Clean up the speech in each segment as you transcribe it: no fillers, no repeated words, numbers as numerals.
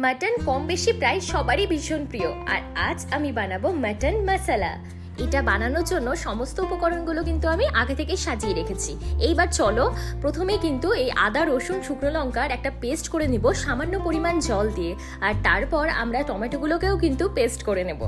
Mutton কম বেশি প্রায় সবারই ভীষণ প্রিয়। আর আজ আমি বানাবো মাটন মশলা। এটা বানানোর জন্য সমস্ত উপকরণগুলো কিন্তু আমি আগে থেকে সাজিয়ে রেখেছি। এইবার চলো প্রথমে কিন্তু এই আদা রসুন শুকনো লঙ্কার একটা পেস্ট করে নিব সামান্য পরিমাণ জল দিয়ে, আর তারপর আমরা টমেটোগুলোকেও কিন্তু পেস্ট করে নেব।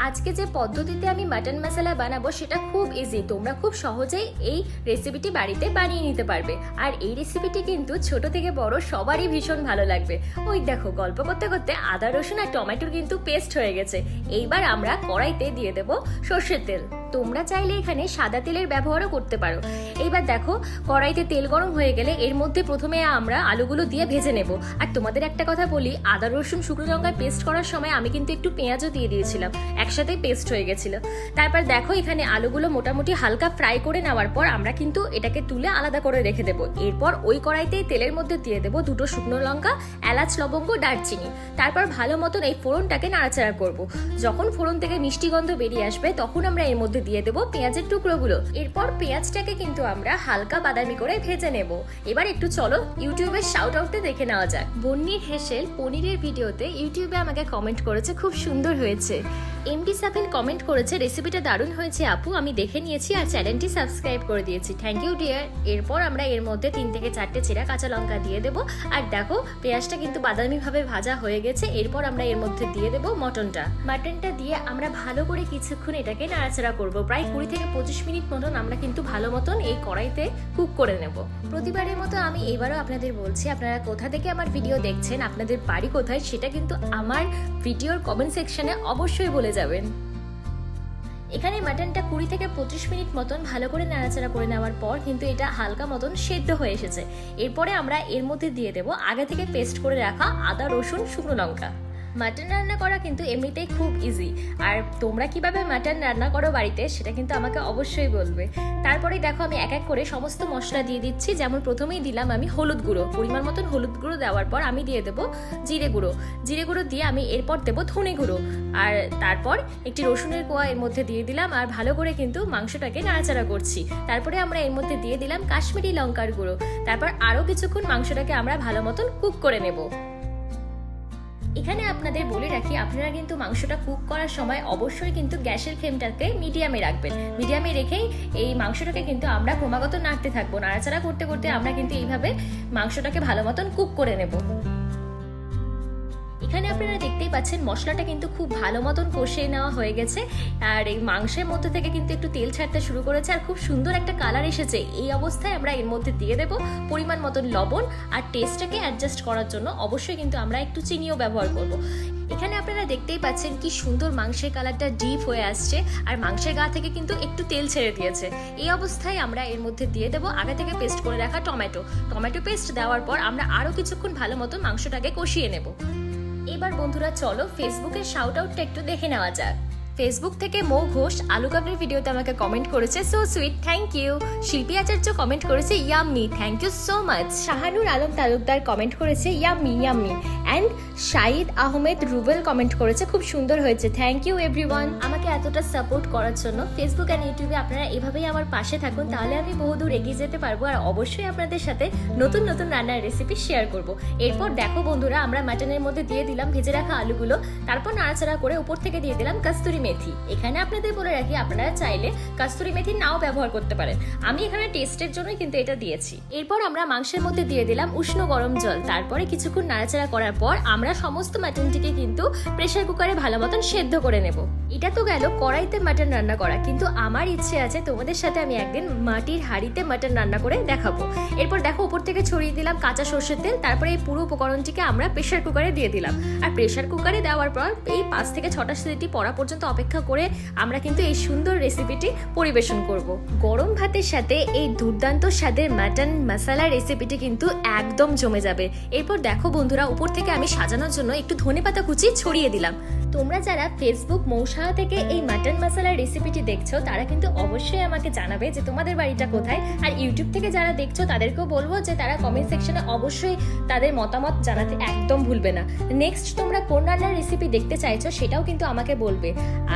আজকে যে পদ্ধতিতে আমি মাটন মশলা বানাবো সেটা খুব ইজি, তোমরা খুব সহজেই এই রেসিপিটি বাড়িতে বানিয়ে নিতে পারবে। আর এই রেসিপিটি কিন্তু ছোট থেকে বড় সবারই ভীষণ ভালো লাগবে। ওই দেখো গল্প করতে করতে আদা রসুন আর টমেটোর কিন্তু পেস্ট হয়ে গেছে। এইবার আমরা কড়াইতে দিয়ে দেব সর্ষের তেল। তোমরা চাইলে এখানে সাদা তেলের ব্যবহারও করতে পারো। এইবার দেখো কড়াইতে তেল গরম হয়ে গেলে এর মধ্যে প্রথমে আমরা আলুগুলো দিয়ে ভেজে নেব। আর তোমাদের একটা কথা বলি, আদা রসুন শুকনো লঙ্কায় পেস্ট করার সময় আমি কিন্তু একটু পেঁয়াজও দিয়ে দিয়েছিলাম, একসাথে পেস্ট হয়ে গেছিল। তারপর দেখো এখানে আলুগুলো মোটামুটি হালকা ফ্রাই করে নেওয়ার পর আমরা কিন্তু এটাকে তুলে আলাদা করে রেখে দেবো। এরপর ওই কড়াইতেই তেলের মধ্যে দিয়ে দেবো দুটো শুকনো লঙ্কা, এলাচ, লবঙ্গ, দারচিনি। তারপর ভালো মতন এই ফোড়নটাকে নাড়াচাড়া করব। যখন ফোড়ন থেকে মিষ্টি গন্ধ বেরিয়ে আসবে তখন আমরা এর মধ্যে দিয়ে দেবো পেঁয়াজের টুকরোগুলো। এরপর পেঁয়াজটাকে কিন্তু আমরা হালকা বাদামি করে ভেজে নেব। এবার একটু চলো ইউটিউবের শাউট আউটে দেখে নেওয়া যাক। বন্নির হেসেল পনিরের ভিডিওতে ইউটিউবে আমাকে কমেন্ট করেছে, খুব সুন্দর হয়েছে। এমডি সাফিন কমেন্ট করেছে, রেসিপিটা দারুণ হয়েছে আপু, আমি দেখে নিয়েছি আর চ্যানেলটি সাবস্ক্রাইব করে দিয়েছি, থ্যাংক ইউ ডিয়ার। এরপর আমরা এর মধ্যে 3 থেকে 4টে চেরা কাঁচা লঙ্কা দিয়ে দেবো। আর দেখো পেঁয়াজটা কিন্তু বাদামি ভাবে ভাজা হয়ে গেছে। এরপর আমরা এর মধ্যে দিয়ে দেবো মাটনটা দিয়ে আমরা ভালো করে কিছুক্ষণ এটাকে নাড়াচাড়া করব। প্রায় 20 থেকে 25 মিনিট মতন আমরা কিন্তু ভালো মতন এই কড়াইতে কুক করে নেব। প্রতিবারের মতো আমি এবারও আপনাদের বলছি, আপনারা কোথা থেকে আমার ভিডিও দেখছেন, আপনাদের বাড়ি কোথায়, সেটা কিন্তু আমার ভিডিওর কমেন্ট সেকশনে অবশ্যই বলে যাবেন। এখানে মাটনটা 20 থেকে 25 মিনিট মতন ভালো করে নাড়াচাড়া করে নেওয়ার পর কিন্তু এটা হালকা মতন সেদ্ধ হয়ে এসেছে। এরপরে আমরা এর মধ্যে দিয়ে দেব আগে থেকে পেস্ট করে রাখা আদা রসুন শুকনো লঙ্কা। মাটন রান্না করা কিন্তু এমনিতেই খুব ইজি। আর তোমরা কিভাবে মাটন রান্না করো বাড়িতে সেটা কিন্তু আমাকে অবশ্যই বলবে। তারপরে দেখো আমি এক এক করে সমস্ত মশলা দিয়ে দিচ্ছি। যেমন প্রথমেই দিলাম আমি হলুদ গুঁড়ো, পরিমাণ মতন হলুদ গুঁড়ো দেওয়ার পর আমি দিয়ে দেবো জিরে গুঁড়ো দিয়ে আমি এরপর দেবো ধনে গুঁড়ো। আর তারপর একটি রসুনের কোয়া এর মধ্যে দিয়ে দিলাম। আর ভালো করে কিন্তু মাংসটাকে নাড়াচাড়া করছি। তারপরে আমরা এর মধ্যে দিয়ে দিলাম কাশ্মীরি লঙ্কার গুঁড়ো। তারপর আরও কিছুক্ষণ মাংসটাকে আমরা ভালো মতন কুক করে নেব। এখানে আপনাদের বলে রাখি, আপনারা কিন্তু মাংসটা কুক করার সময় অবশ্যই কিন্তু গ্যাসের ফ্লেমটাকে মিডিয়ামে রাখবেন। মিডিয়ামে রেখেই এই মাংসটাকে কিন্তু আমরা ক্রমাগত নাড়তে থাকবো। নাড়াচাড়া করতে করতে আমরা কিন্তু এইভাবে মাংসটাকে ভালো মতন কুক করে নেব। এখানে আপনারা দেখতেই পাচ্ছেন মশলাটা কিন্তু খুব ভালো মতন কষিয়ে নেওয়া হয়ে গেছে। আর এই মাংসের মধ্যে থেকে কিন্তু একটু তেল ছাড়তে শুরু করেছে আর খুব সুন্দর একটা কালার এসেছে। এই অবস্থায় আমরা এর মধ্যে দিয়ে দেব পরিমাণ মতন লবণ। আর টেস্টটাকে অ্যাডজাস্ট করার জন্য অবশ্যই কিন্তু আমরা একটু চিনিও ব্যবহার করব। এখানে আপনারা দেখতেই পাচ্ছেন কি সুন্দর মাংসের কালারটা ডিপ হয়ে আসছে আর মাংসের গা থেকে কিন্তু একটু তেল ছেড়ে দিয়েছে। এই অবস্থায় আমরা এর মধ্যে দিয়ে দেবো আগে থেকে পেস্ট করে রাখা টমেটো পেস্ট দেওয়ার পর আমরা আরও কিছুক্ষণ ভালো মতো মাংসটাকে কষিয়ে নেব। এবার বন্ধুরা চলো ফেসবুকের শাউট আউটটা একটু দেখে নেওয়া যাক। ফেসবুক থেকে মৌ ঘোষ আলু কাবলির ভিডিওতে আমাকে কমেন্ট করেছে, so sweet, thank you. Shilpi Acharya comment করেছে yummy, thank you so much. Shahanur Alam Talukdar comment করেছে yummy. And Shahid Ahmed Rubel comment করেছে খুব সুন্দর হয়েছে, থ্যাংক ইউ এভরিওয়ান। আমাকে এতটা সাপোর্ট করার জন্য ফেসবুক অ্যান্ড ইউটিউবে আপনারা এভাবেই আমার পাশে থাকুন, তাহলে আমি বহুদূর এগিয়ে যেতে পারবো। আর অবশ্যই আপনাদের সাথে নতুন নতুন রান্নার রেসিপি শেয়ার করব। এরপর দেখো বন্ধুরা আমরা মাটনের মধ্যে দিয়ে দিলাম ভেজে রাখা আলুগুলো। তারপর নাড়াচাড়া করে উপর থেকে দিয়ে দিলাম কস্তুরি মেথি। এখানে আপনাদের বলে রাখি, আপনারা চাইলে কস্তুরি মেথি নাও ব্যবহার করতে পারেন, আমি এখানে টেস্টের জন্যই কিন্তু এটা দিয়েছি। এরপর আমরা মাংসের মধ্যে দিয়ে দিলাম উষ্ণ গরম জল। তারপরে কিছুক্ষণ নাড়াচাড়া করার পর আমরা সমস্ত মাটনটিকে কিন্তু প্রেসার কুকারে ভালো মতন সেদ্ধ করে নেব। এটা তো গেল কড়াইতে মাটন রান্না করা, কিন্তু আমার ইচ্ছে আছে তোমাদের সাথে আমি একদিন মাটির হাঁড়িতে মাটন রান্না করে দেখাবো। এরপর দেখো উপর থেকে ছড়িয়ে দিলাম কাঁচা সর্ষের তেল। তারপরে এই পুরো উপকরণটিকে আমরা প্রেসার কুকারে দিয়ে দিলাম। আর প্রেসার কুকারে দেওয়ার পর এই 5 থেকে 6টা সিটি পড়া পর্যন্ত অপেক্ষা করে আমরা কিন্তু এই সুন্দর রেসিপিটি পরিবেশন করব। গরম ভাতের সাথে এই দুর্দান্ত স্বাদের মাটন মশলা রেসিপিটি কিন্তু একদম জমে যাবে। এরপর দেখো বন্ধুরা উপর থেকে আমি সাজানোর জন্য একটু ধনেপাতা কুচি ছড়িয়ে দিলাম। তোমরা যারা ফেসবুক মৌসাহা থেকে এই মাটন মশলার রেসিপিটি দেখছো তারা কিন্তু অবশ্যই আমাকে জানাবে যে তোমাদের বাড়িটা কোথায়। আর ইউটিউব থেকে যারা দেখছো তাদেরকেও বলবো যে তারা কমেন্ট সেকশনে অবশ্যই তাদের মতামত জানাতে একদম ভুলবে না। নেক্সট তোমরা কোন রান্নার রেসিপি দেখতে চাইছো সেটাও কিন্তু আমাকে বলবে।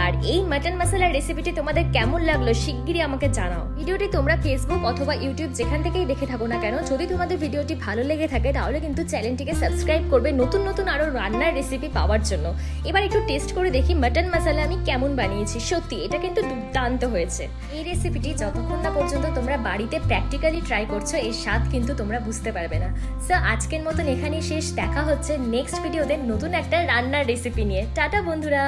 আর এই মাটন মশলার রেসিপিটি তোমাদের কেমন লাগলো শিগগিরই আমাকে জানাও। ভিডিওটি তোমরা ফেসবুক অথবা ইউটিউব যেখান থেকেই দেখে থাকো না কেন, যদি তোমাদের ভিডিওটি ভালো লেগে থাকে তাহলে কিন্তু চ্যানেলটিকে সাবস্ক্রাইব করবে নতুন নতুন আরো রান্নার রেসিপি পাওয়ার জন্য। এবার একটু টেস্ট করে দেখি মাটন মশলা আমি কেমন বানিয়েছি। সত্যি এটা কিন্তু দুর্দান্ত হয়েছে। এই রেসিপিটি যতক্ষণ না পর্যন্ত তোমরা বাড়িতে প্র্যাকটিক্যালি ট্রাই করছো এর স্বাদ কিন্তু তোমরা বুঝতে পারবে না। সো আজকের মতন এখানেই শেষ। দেখা হচ্ছে নেক্সট ভিডিওতে নতুন একটা রান্নার রেসিপি নিয়ে। টাটা বন্ধুরা।